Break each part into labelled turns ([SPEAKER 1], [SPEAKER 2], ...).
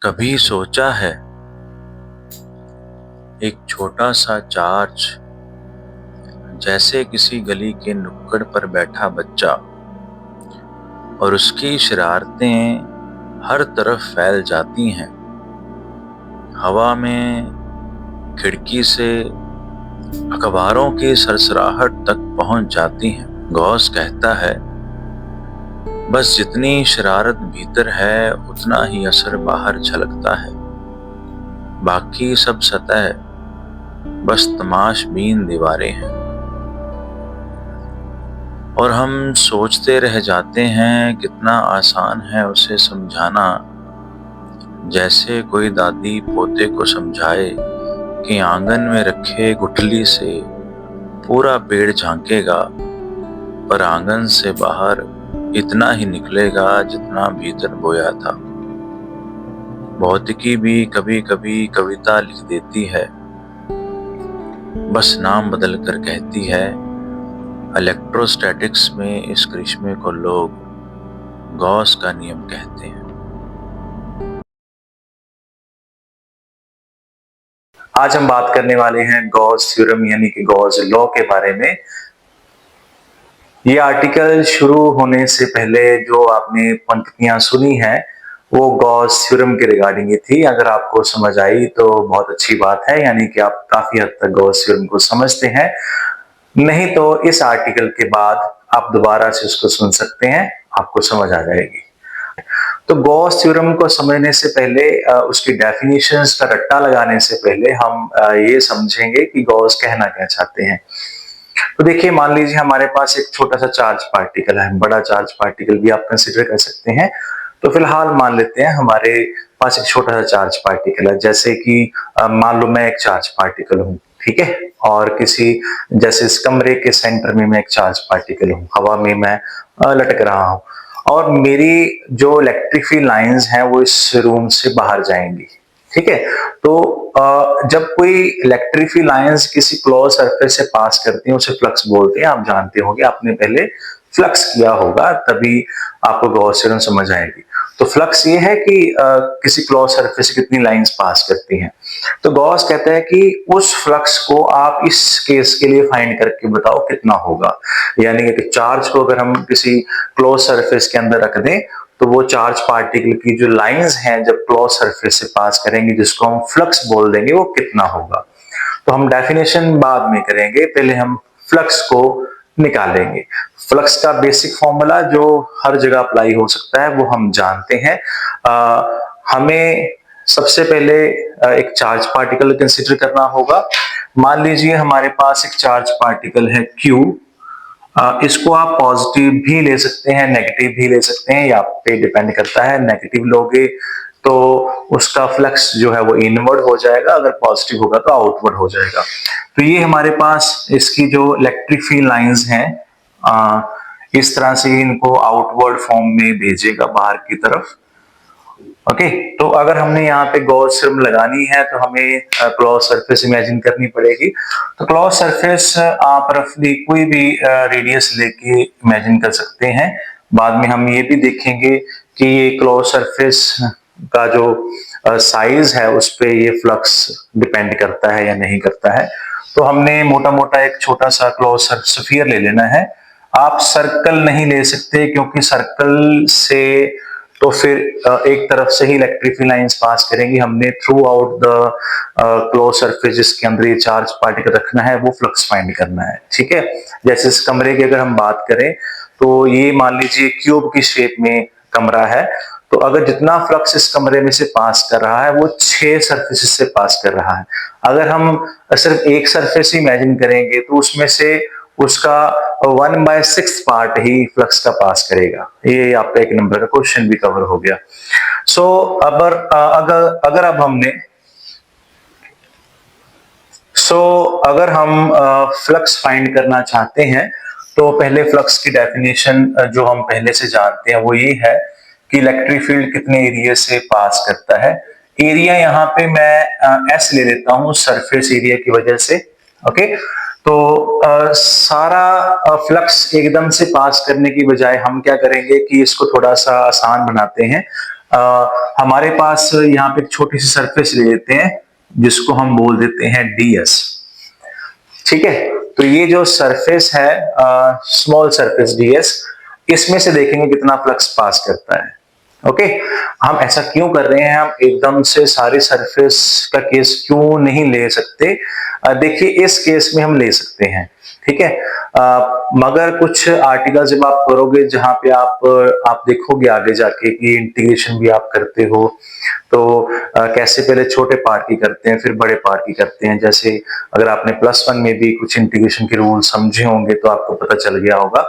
[SPEAKER 1] कभी सोचा है एक छोटा सा चार्ज जैसे किसी गली के नुक्कड़ पर बैठा बच्चा और उसकी शरारतें हर तरफ फैल जाती हैं। हवा में, खिड़की से अखबारों की सरसराहट तक पहुंच जाती हैं। गॉस कहता है, बस जितनी शरारत भीतर है उतना ही असर बाहर झलकता है। बाकी सब सतह, बस तमाशबीन दीवारें हैं। और हम सोचते रह जाते हैं कितना आसान है उसे समझाना, जैसे कोई दादी पोते को समझाए कि आंगन में रखे गुठली से पूरा पेड़ झांकेगा, पर आंगन से बाहर इतना ही निकलेगा जितना भीतर बोया था। भौतिकी भी कभी कभी कविता लिख देती है, बस नाम बदल कर कहती है। इलेक्ट्रोस्टैटिक्स में इस करिश्मे को लोग गॉस का नियम कहते हैं।
[SPEAKER 2] आज हम बात करने वाले हैं गॉस थ्योरम यानी कि गॉस लॉ के बारे में। ये आर्टिकल शुरू होने से पहले जो आपने पंक्तियां सुनी हैं वो गॉस थ्योरम के रिगार्डिंग ही थी। अगर आपको समझ आई तो बहुत अच्छी बात है, यानी कि आप काफी हद तक गॉस थ्योरम को समझते हैं। नहीं तो इस आर्टिकल के बाद आप दोबारा से उसको सुन सकते हैं, आपको समझ आ जाएगी। तो गॉस थ्योरम को समझने से पहले, उसकी डेफिनेशंस का रट्टा लगाने से पहले हम ये समझेंगे कि गॉस कहना क्या चाहते हैं। तो देखिए, मान लीजिए हमारे पास एक छोटा सा चार्ज पार्टिकल है, बड़ा चार्ज पार्टिकल भी आप कंसिडर कर सकते हैं। तो फिलहाल मान लेते हैं हमारे पास एक छोटा सा चार्ज पार्टिकल है, जैसे कि मान लो मैं एक चार्ज पार्टिकल हूँ, ठीक है। और किसी जैसे इस कमरे के सेंटर में मैं एक चार्ज पार्टिकल हूँ, हवा में मैं लटक रहा हूँ, और मेरी जो इलेक्ट्रिक फील्ड लाइंस हैं वो इस रूम से बाहर जाएंगी, ठीक है। तो जब कोई इलेक्ट्रिक फील्ड लाइंस किसी क्लोज सरफेस से पास करती हैं उसे फ्लक्स बोलते हैं। आप जानते होंगे, आपने पहले फ्लक्स किया होगा, तभी आपको गॉस थ्योरम समझ आएगी। तो फ्लक्स ये है कि किसी क्लोज सरफेस से कितनी लाइंस पास करती हैं। तो गॉस कहता है कि उस फ्लक्स को आप इस केस के लिए फाइंड करके बताओ कितना होगा। यानी कि चार्ज को अगर हम किसी क्लोज सरफेस के अंदर रख दें तो वो चार्ज पार्टिकल की जो लाइंस हैं जब क्लोज सरफेस से पास करेंगे, जिसको हम फ्लक्स बोल देंगे, वो कितना होगा। तो हम डेफिनेशन बाद में करेंगे, पहले हम फ्लक्स को निकालेंगे। फ्लक्स का बेसिक फॉर्मूला जो हर जगह अप्लाई हो सकता है वो हम जानते हैं। हमें सबसे पहले एक चार्ज पार्टिकल कंसीडर करना होगा। मान लीजिए हमारे पास एक चार्ज पार्टिकल है Q। इसको आप पॉजिटिव भी ले सकते हैं, नेगेटिव भी ले सकते हैं, या आप पे डिपेंड करता है। नेगेटिव लोगे तो उसका फ्लक्स जो है वो इनवर्ड हो जाएगा, अगर पॉजिटिव होगा तो आउटवर्ड हो जाएगा। तो ये हमारे पास इसकी जो इलेक्ट्रिक फील्ड लाइंस हैं, इस तरह से इनको आउटवर्ड फॉर्म में भेजेगा बाहर की तरफ। ओके, तो अगर हमने यहाँ पे गॉस थ्योरम लगानी है तो हमें क्लोज सरफेस इमेजिन करनी पड़ेगी। तो क्लोज सरफेस आप रफली कोई भी रेडियस लेके इमेजिन कर सकते हैं। बाद में हम ये भी देखेंगे कि ये क्लोज सरफेस का जो साइज है उस पे ये फ्लक्स डिपेंड करता है या नहीं करता है। तो हमने मोटा मोटा एक छोटा सा क्लोज स्फीयर ले लेना है। आप सर्कल नहीं ले सकते, क्योंकि सर्कल से तो फिर एक तरफ से ही इलेक्ट्रिक फील्ड लाइंस पास करेंगी। हमने through out the close surface जिसके अंदर ये चार्ज पार्टिकल रखना है वो फ्लक्स फाइंड करना है, ठीक है। जैसे इस कमरे की अगर हम बात करें तो ये मान लीजिए क्यूब की शेप में कमरा है। तो अगर जितना फ्लक्स इस कमरे में से पास कर रहा है वो 6 सरफेसेस से पास कर रहा है। अगर हम सिर्फ एक सरफेस ही इमेजिन करेंगे तो उसमें से उसका 1/6 पार्ट ही फ्लक्स का पास करेगा। ये आपका एक नंबर का क्वेश्चन भी कवर हो गया। सो अगर अब हमने अगर हम फ्लक्स फाइंड करना चाहते हैं तो पहले फ्लक्स की डेफिनेशन जो हम पहले से जानते हैं वो ये है कि इलेक्ट्रिक फील्ड कितने एरिया से पास करता है। एरिया यहाँ पे मैं एस ले लेता हूँ सरफेस एरिया की वजह से। ओके, तो सारा फ्लक्स एकदम से पास करने की बजाय हम क्या करेंगे कि इसको थोड़ा सा आसान बनाते हैं। हमारे पास यहाँ पे एक छोटी सी सरफेस ले लेते हैं जिसको हम बोल देते हैं ds। ठीक है, तो ये जो सरफेस है स्मॉल सरफेस ds, इसमें से देखेंगे कितना फ्लक्स पास करता है। ओके, हम ऐसा क्यों कर रहे हैं, हम एकदम से सारी सरफेस का केस क्यों नहीं ले सकते? देखिए इस केस में हम ले सकते हैं, ठीक है। मगर कुछ आर्टिकल जब आप करोगे जहां पे आप देखोगे आगे जाके कि इंटीग्रेशन भी आप करते हो, तो कैसे पहले छोटे पार्ट की करते हैं फिर बड़े पार्ट की करते हैं। जैसे अगर आपने +1 में भी कुछ इंटीग्रेशन के रूल समझे होंगे तो आपको पता चल गया होगा,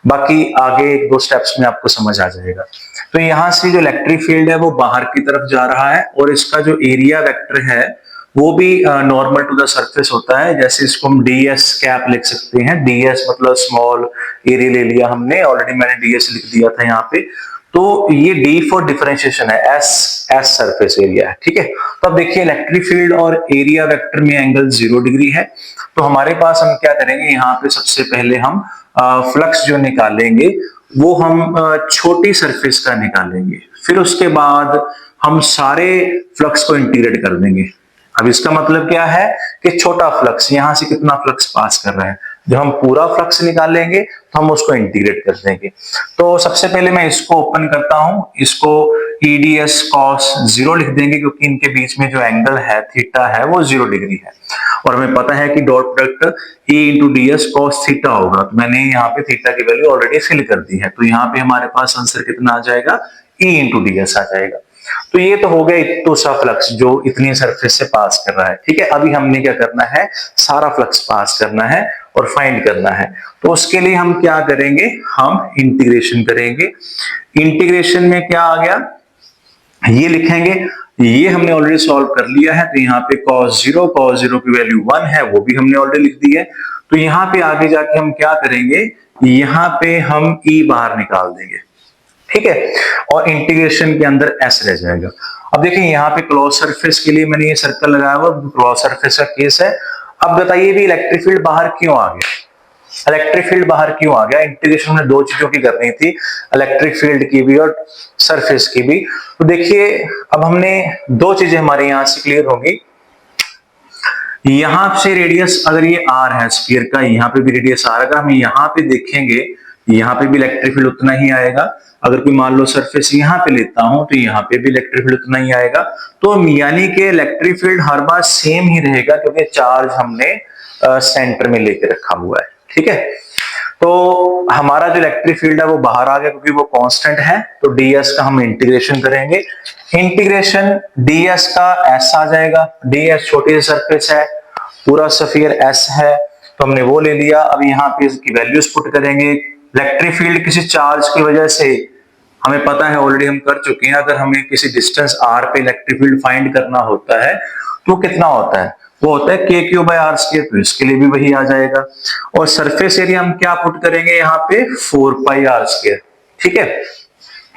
[SPEAKER 2] बाकी आगे 1-2 स्टेप्स में आपको समझ आ जाएगा। तो यहां से जो इलेक्ट्रिक फील्ड है वो बाहर की तरफ जा रहा है और इसका जो एरिया वेक्टर है वो भी नॉर्मल टू द सरफेस होता है। जैसे इसको हम ds कैप लिख सकते हैं, ds मतलब स्मॉल एरिया ले लिया हमने, ऑलरेडी मैंने ds लिख दिया था यहाँ पे। तो ये d फॉर डिफरेंशिएशन है, s सरफेस एरिया है, ठीक है। तो अब देखिए इलेक्ट्रिक फील्ड और एरिया वेक्टर में एंगल 0 डिग्री है, तो हमारे पास हम क्या करेंगे, यहाँ पे सबसे पहले हम फ्लक्स जो निकालेंगे वो हम छोटी सरफेस का निकालेंगे, फिर उसके बाद हम सारे फ्लक्स को इंटीग्रेट कर देंगे। अब इसका मतलब क्या है कि छोटा फ्लक्स यहां से कितना फ्लक्स पास कर रहा है, जब हम पूरा फ्लक्स निकालेंगे तो हम उसको इंटीग्रेट कर देंगे। तो सबसे पहले मैं इसको ओपन करता हूं, इसको EDS cos 0 लिख देंगे क्योंकि इनके बीच में जो एंगल है थीटा है वो 0 डिग्री है और हमें पता है कि dot product E into ds cos theta होगा। तो मैंने यहाँ पे थीटा की वैल्यू ऑलरेडी फिल कर दी है, तो यहाँ पे हमारे पास आंसर कितना आ जाएगा, E इंटू ds आ जाएगा। तो ये तो हो गया इतना सा फ्लक्स जो इतनी सरफेस से पास कर रहा है, ठीक है। अभी हमने क्या करना है, सारा फ्लक्स पास करना है और फाइंड करना है। तो उसके लिए हम क्या करेंगे, हम इंटीग्रेशन करेंगे। इंटीग्रेशन में क्या आ गया, ये लिखेंगे, ये हमने ऑलरेडी सॉल्व कर लिया है। तो यहाँ पे cos 0 की वैल्यू 1 है, वो भी हमने ऑलरेडी लिख दी है। तो यहाँ पे आगे जाके हम क्या करेंगे, यहाँ पे हम E बाहर निकाल देंगे, ठीक है, और इंटीग्रेशन के अंदर s रह जाएगा। अब देखिए यहाँ पे क्लोज सरफेस के लिए मैंने ये सर्कल लगाया हुआ, क्लोज सरफेस का केस है। अब बताइए भी इलेक्ट्रिक फील्ड बाहर क्यों आ गया, इलेक्ट्रिक फील्ड बाहर क्यों आ गया? इंटीग्रेशन में 2 चीजों की करनी थी, इलेक्ट्रिक फील्ड की भी और सरफेस की भी। तो देखिए अब हमने 2 चीजें हमारे यहां से क्लियर होंगी। यहां से रेडियस अगर ये r है स्फीयर का, यहाँ पे भी रेडियस r, अगर हम यहाँ पे देखेंगे यहाँ पे भी इलेक्ट्रिक फील्ड उतना ही आएगा। अगर कोई मान लो सरफेस यहाँ पे लेता हूं तो यहाँ पे भी इलेक्ट्रिक फील्ड उतना ही आएगा। तो यानी कि इलेक्ट्रिक फील्ड हर बार सेम ही रहेगा क्योंकि चार्ज हमने सेंटर में लेके रखा हुआ है, ठीक है। तो हमारा जो इलेक्ट्रिक फील्ड है वो बाहर आ गया क्योंकि वो कांस्टेंट है। तो ds का हम इंटीग्रेशन करेंगे, इंटीग्रेशन ds का s आ जाएगा। ds छोटी सी सरफेस है, पूरा स्फीयर s है, तो हमने वो ले लिया। अब यहाँ पे इसकी वैल्यूज पुट करेंगे। इलेक्ट्रिक फील्ड किसी चार्ज की वजह से हमें पता है, ऑलरेडी हम कर चुके हैं, अगर हमें किसी डिस्टेंस r पे इलेक्ट्रिक फील्ड फाइंड करना होता है तो कितना होता है, वो होता है k3/r²। तो इसके लिए भी वही आ जाएगा। और सरफेस एरिया हम क्या पुट करेंगे यहाँ पे, 4πr², ठीक है।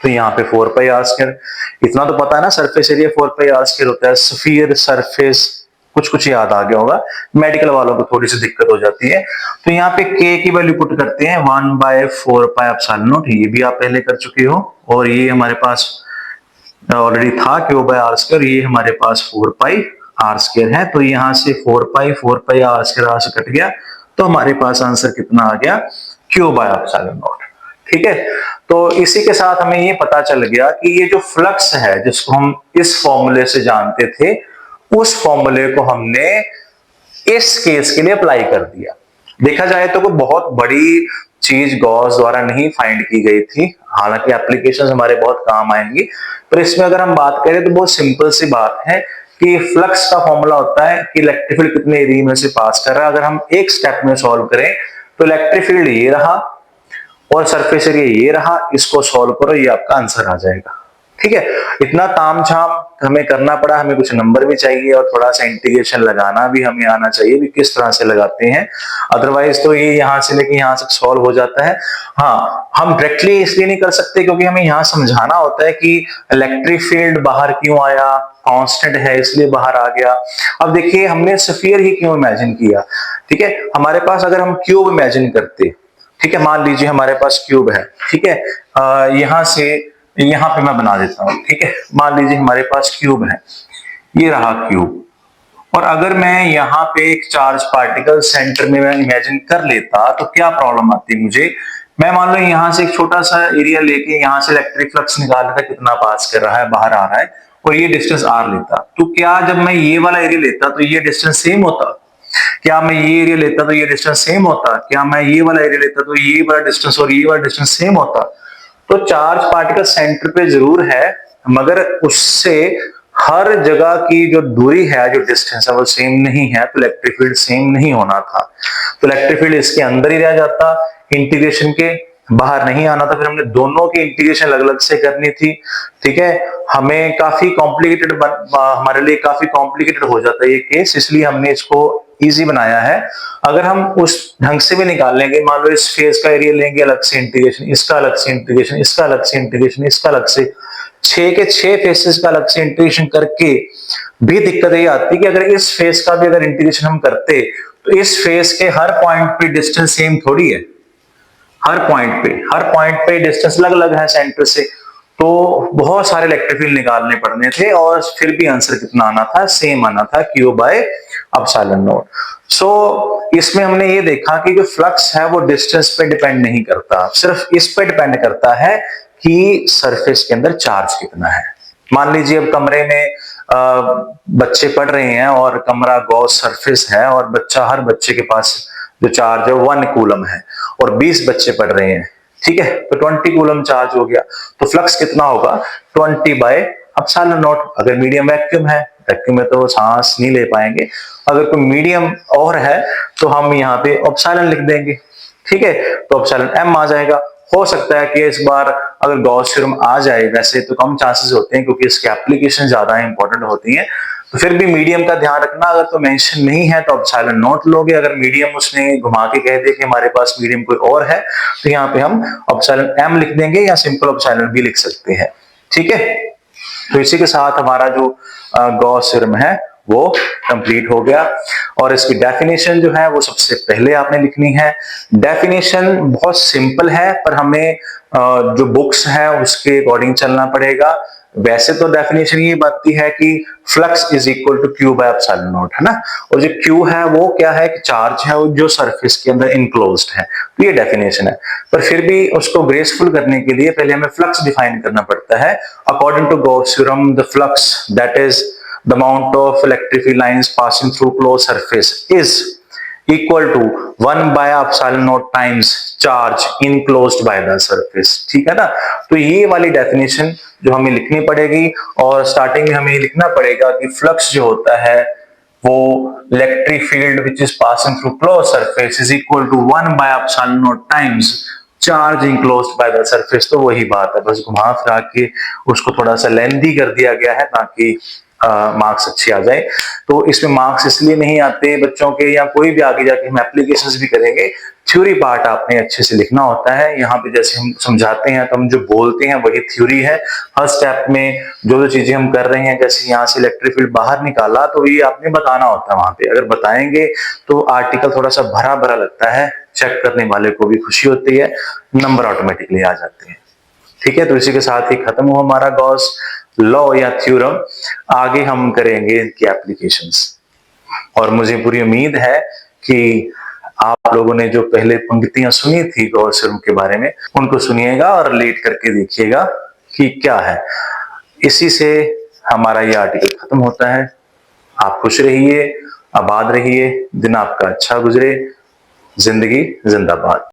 [SPEAKER 2] तो यहाँ पे 4πr², इतना तो पता है ना, सरफेस एरिया 4πr² होता है। स्फीयर सरफेस कुछ याद आ गया होगा, मेडिकल वालों को थोड़ी सी दिक्कत हो जाती है। तो यहाँ पे k की वैल्यू पुट करते हैं 1/4πε0, ये भी आप पहले कर चुके हो। और ये हमारे पास ऑलरेडी था q/r², ये हमारे पास 4πr² है। तो यहां से 4πr² से कट गया, तो हमारे पास आंसर कितना आ गया, q/ε0, ठीक है। तो इसी के साथ हमें ये पता चल गया कि ये जो फ्लक्स है जिसको हम इस फॉर्मूले से जानते थे, उस फॉर्मूले को हमने इस केस के लिए अप्लाई कर दिया। देखा जाए तो कोई बहुत बड़ी चीज गॉस द्वारा नहीं फाइंड की गई थी, हालांकि एप्लीकेशंस हमारे बहुत काम आएंगी, पर इसमें अगर हम बात करें तो बहुत सिंपल सी बात है कि फ्लक्स का फॉर्मूला होता है कि इलेक्ट्रिक फील्ड कितने एरिया में से पास कर रहा है। अगर हम एक स्टेप में सॉल्व करें तो इलेक्ट्रिक फील्ड ये रहा और सरफेस एरिया ये रहा, इसको सॉल्व करो, ये आपका आंसर आ जाएगा, ठीक है। इतना तामझाम हमें करना पड़ा, हमें कुछ नंबर भी चाहिए और थोड़ा सा इंटीग्रेशन लगाना भी हमें आना चाहिए भी किस तरह से लगाते हैं, अदरवाइज तो ये यहां से लेके यहां तक सॉल्व हो जाता है। हाँ, हम डायरेक्टली इसलिए नहीं कर सकते क्योंकि हमें यहां समझाना होता है कि इलेक्ट्रिक फील्ड बाहर क्यों आया, कांस्टेंट है इसलिए बाहर आ गया। अब देखिए हमने स्फीयर ही क्यों इमेजिन किया, ठीक है। हमारे पास अगर हम क्यूब इमेजिन करते, ठीक है, मान लीजिए हमारे पास क्यूब है, ठीक है, यहां से यहाँ पे मैं बना देता हूँ, ठीक है। मान लीजिए हमारे पास क्यूब है, ये रहा क्यूब, और अगर मैं यहाँ पे एक चार्ज पार्टिकल सेंटर में मैं इमेजिन कर लेता तो क्या प्रॉब्लम आती मुझे। मैं मान लो यहाँ से एक छोटा सा एरिया लेके यहाँ से इलेक्ट्रिक फ्लक्स निकाल रहा, कितना पास कर रहा है, बाहर आ रहा है, और ये डिस्टेंस आर लेता, तो क्या जब मैं ये वाला एरिया लेता तो ये डिस्टेंस सेम होता? क्या मैं ये एरिया लेता तो ये डिस्टेंस सेम होता? क्या मैं ये वाला एरिया लेता तो ये वाला डिस्टेंस और ये वाला डिस्टेंस सेम होता? तो चार्ज पार्टिकल सेंटर पे जरूर है, मगर उससे हर जगह की जो दूरी है, जो डिस्टेंस है, वो सेम नहीं है, तो इलेक्ट्रिक फील्ड सेम नहीं होना था। तो इलेक्ट्रिक फील्ड इसके अंदर ही रह जाता, इंटीग्रेशन के बाहर नहीं आना था। फिर हमने दोनों की इंटीग्रेशन अलग अलग से करनी थी, ठीक है। हमें काफी कॉम्प्लिकेटेड, हमारे लिए काफी कॉम्प्लिकेटेड हो जाता है ये केस, इसलिए हमने इसको इजी बनाया है। अगर हम उस ढंग से भी निकाल लेंगे, मान लो इस फेस का एरिया लेंगे अलग से इंटीग्रेशन, इसका अलग से इंटीग्रेशन, इसका अलग से इंटीग्रेशन, इसका अलग से, 6 के 6 फेसेस का अलग से इंटीग्रेशन करके भी दिक्कत ये आती है कि अगर इस फेस का भी अगर इंटीग्रेशन हम करते तो इस फेस के हर पॉइंट पे डिस्टेंस सेम थोड़ी है। हर पॉइंट पे डिस्टेंस अलग अलग है सेंटर से, तो बहुत सारे इलेक्ट्रिक फील्ड निकालने पड़ने थे, और फिर भी आंसर कितना आना था? सेम आना था, Q बाय एप्सिलॉन नॉट। सो इसमें हमने ये देखा कि जो फ्लक्स है वो डिस्टेंस पे डिपेंड नहीं करता, सिर्फ इस पे डिपेंड करता है कि सरफेस के अंदर चार्ज कितना है। मान लीजिए अब कमरे में बच्चे पढ़ रहे हैं और कमरा गॉस सरफेस है, और हर बच्चे के पास जो चार्ज है 1 कूलम है, और 20 बच्चे पढ़ रहे हैं, ठीक है, तो 20 कूलम चार्ज हो गया, तो फ्लक्स कितना होगा? 20 बाय एप्सिलॉन नॉट। अगर मीडियम वैक्यूम है, वैक्यूम में तो सांस नहीं ले पाएंगे, अगर कोई मीडियम और है तो हम यहाँ पे एप्सिलॉन लिख देंगे, ठीक है, तो एप्सिलॉन m आ जाएगा। हो सकता है कि इस बार अगर गॉस थ्योरम आ जाए, वैसे तो कम चांसेस होते हैं क्योंकि इसकी एप्लीकेशन ज्यादा इंपॉर्टेंट होती हैं, तो फिर भी मीडियम का ध्यान रखना। अगर तो मेंशन नहीं है तो एप्सिलॉन नॉट लोगे, अगर मीडियम उसने घुमा के कह दिया कि हमारे पास मीडियम कोई और है, तो यहाँ पे हम एप्सिलॉन m लिख देंगे, या सिंपल एप्सिलॉन भी लिख सकते हैं, ठीक है। तो इसी के साथ हमारा जो गॉस थ्योरम है वो कंप्लीट हो गया, और इसकी डेफिनेशन जो है वो सबसे पहले आपने लिखनी है। डेफिनेशन बहुत सिंपल है, पर हमें जो बुक्स है उसके अकॉर्डिंग चलना पड़ेगा। वैसे तो डेफिनेशन ये बताती है कि flux is equal to Q by epsilon naught, है ना, और जो Q है वो क्या है कि चार्ज है जो सरफेस के अंदर इनक्लोज्ड है, तो ये डेफिनेशन है। पर फिर भी उसको ग्रेसफुल करने के लिए पहले हमें फ्लक्स डिफाइन करना पड़ता है। According to Gauss theorem, the flux that is the amount of electric field lines passing through closed surface is equal to 1 by epsilon naught times charge enclosed by the surface, ठीक है ना। तो ये वाली definition जो हमें लिखनी पड़ेगी, और स्टार्टिंग में हमें लिखना पड़ेगा कि फ्लक्स जो होता है वो electric field which is passing through close surface is equal to 1 by epsilon naught times charge enclosed by the surface. तो वही बात है, बस घुमा फिरा के उसको थोड़ा सा लेंथी कर दिया गया है ताकि मार्क्स अच्छे आ जाए। तो इसमें मार्क्स इसलिए नहीं आते बच्चों के, या कोई भी आगे जाके हम एप्लीकेशंस भी करेंगे, थ्योरी पार्ट आपने अच्छे से लिखना होता है। यहाँ पे जैसे हम समझाते हैं तो हम जो बोलते हैं वही थ्योरी है। हर स्टेप में जो जो चीजें हम कर रहे हैं, जैसे यहाँ से इलेक्ट्रिक फील्ड बाहर निकाला, तो ये आपने बताना होता है वहां पे। अगर बताएंगे तो आर्टिकल थोड़ा सा भरा भरा लगता है, चेक करने वाले को भी खुशी होती है, नंबर ऑटोमेटिकली आ जाते हैं, ठीक है। तो इसी के साथ ही खत्म हुआ हमारा गॉस लॉ या थ्योरम। आगे हम करेंगे इनकी एप्लीकेशंस, और मुझे पूरी उम्मीद है कि आप लोगों ने जो पहले पंक्तियां सुनी थी गॉस थ्योरम के बारे में, उनको सुनिएगा और रिलेट करके देखिएगा कि क्या है। इसी से हमारा ये आर्टिकल खत्म होता है। आप खुश रहिए, आबाद रहिए, दिन आपका अच्छा गुजरे, जिंदगी जिंदाबाद।